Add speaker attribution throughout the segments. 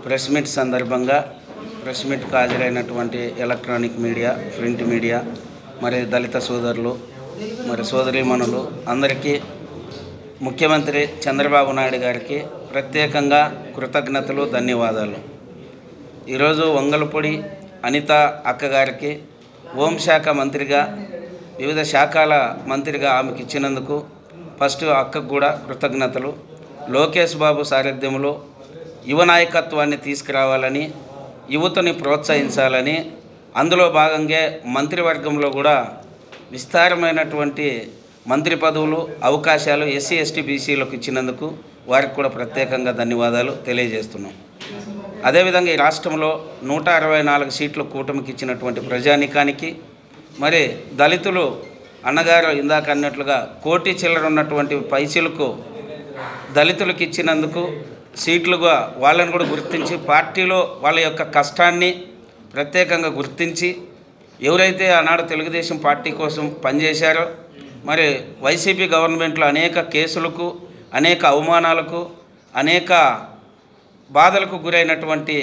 Speaker 1: Press meet సందర్భంగా press మీట్కు హాజరైనటువంటి ఎలక్ట్రానిక్ మీడియా, ప్రింట్ మీడియా, మరి దళిత సోదరులు, మరి సోదరీమణులు అందరికీ ముఖ్యమంత్రి చంద్రబాబు నాయుడు గారికి ప్రత్యేకంగా కృతజ్ఞతలు, ధన్యవాదాలు. ఈరోజు వంగలపూడి అనిత అక్కగారికి హోంశాఖ మంత్రిగా, వివిధ శాఖల మంత్రిగా ఆమెకి ఇచ్చినందుకు ఫస్ట్ అక్కకు కూడా కృతజ్ఞతలు. లోకేష్ బాబు సారథ్యంలో యువ నాయకత్వాన్ని తీసుకురావాలని, యువతని ప్రోత్సహించాలని, అందులో భాగంగా మంత్రివర్గంలో కూడా విస్తారమైనటువంటి మంత్రి పదవులు, అవకాశాలు ఎస్సీ, ఎస్టీ, బీసీలకు ఇచ్చినందుకు వారికి కూడా ప్రత్యేకంగా ధన్యవాదాలు తెలియజేస్తున్నాం. అదేవిధంగా ఈ రాష్ట్రంలో 164 సీట్లు కూటమికి ఇచ్చినటువంటి ప్రజానికానికి, మరి దళితులు అన్నగారు ఇందాక అన్నట్లుగా కోటి చిల్లర ఉన్నటువంటి పైసలకు దళితులకు ఇచ్చినందుకు సీట్లుగా వాళ్ళని కూడా గుర్తించి, పార్టీలో వాళ్ళ యొక్క కష్టాన్ని ప్రత్యేకంగా గుర్తించి, ఎవరైతే ఆనాడు తెలుగుదేశం పార్టీ కోసం పనిచేశారో, మరి వైసీపీ గవర్నమెంట్లో అనేక కేసులకు, అనేక అవమానాలకు, అనేక బాధలకు గురైనటువంటి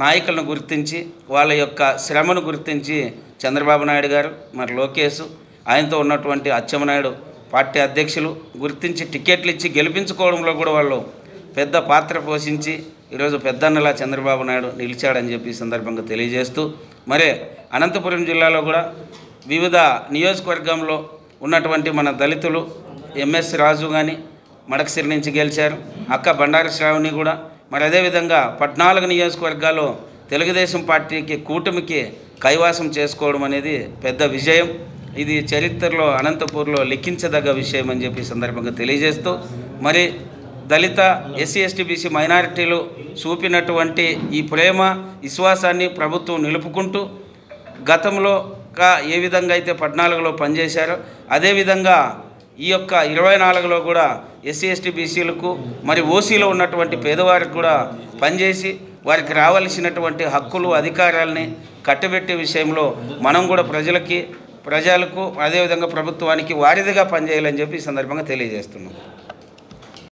Speaker 1: నాయకులను గుర్తించి, వాళ్ళ యొక్క శ్రమను గుర్తించి చంద్రబాబు నాయుడు గారు, మరి లోకేష్, ఆయనతో ఉన్నటువంటి అచ్చెన్నాయుడు పార్టీ అధ్యక్షులు గుర్తించి టికెట్లు ఇచ్చి గెలిపించుకోవడంలో కూడా వాళ్ళు పెద్ద పాత్ర పోషించి ఈరోజు పెద్దన్నలా చంద్రబాబు నాయుడు నిలిచాడని చెప్పి ఈ సందర్భంగా తెలియజేస్తూ, మరి అనంతపురం జిల్లాలో కూడా వివిధ నియోజకవర్గంలో ఉన్నటువంటి మన దళితులు ఎంఎస్ రాజు కానీ మడకసిరి నుంచి గెలిచారు, అక్క బండారు శ్రావణి కూడా, మరి అదేవిధంగా 14 నియోజకవర్గాల్లో తెలుగుదేశం పార్టీకి కూటమికి కైవాసం చేసుకోవడం అనేది పెద్ద విజయం. ఇది చరిత్రలో అనంతపూర్లో లిఖించదగ్గ విషయం అని చెప్పి సందర్భంగా తెలియజేస్తూ, మరి దళిత, ఎస్సీ, ఎస్టీ, బీసీ మైనారిటీలు చూపినటువంటి ఈ ప్రేమ, విశ్వాసాన్ని ప్రభుత్వం నిలుపుకుంటూ గతంలో ఏ విధంగా అయితే 14లో పనిచేశారో అదేవిధంగా ఈ యొక్క 24లో కూడా ఎస్సీ, ఎస్టీ, బీసీలకు, మరి ఓసీలో ఉన్నటువంటి పేదవారికి కూడా పనిచేసి వారికి రావాల్సినటువంటి హక్కులు, అధికారాలని కట్టబెట్టే విషయంలో మనం కూడా ప్రజలకు, అదేవిధంగా ప్రభుత్వానికి వారిదిగా పనిచేయాలని చెప్పి ఈ సందర్భంగా తెలియజేస్తున్నాం.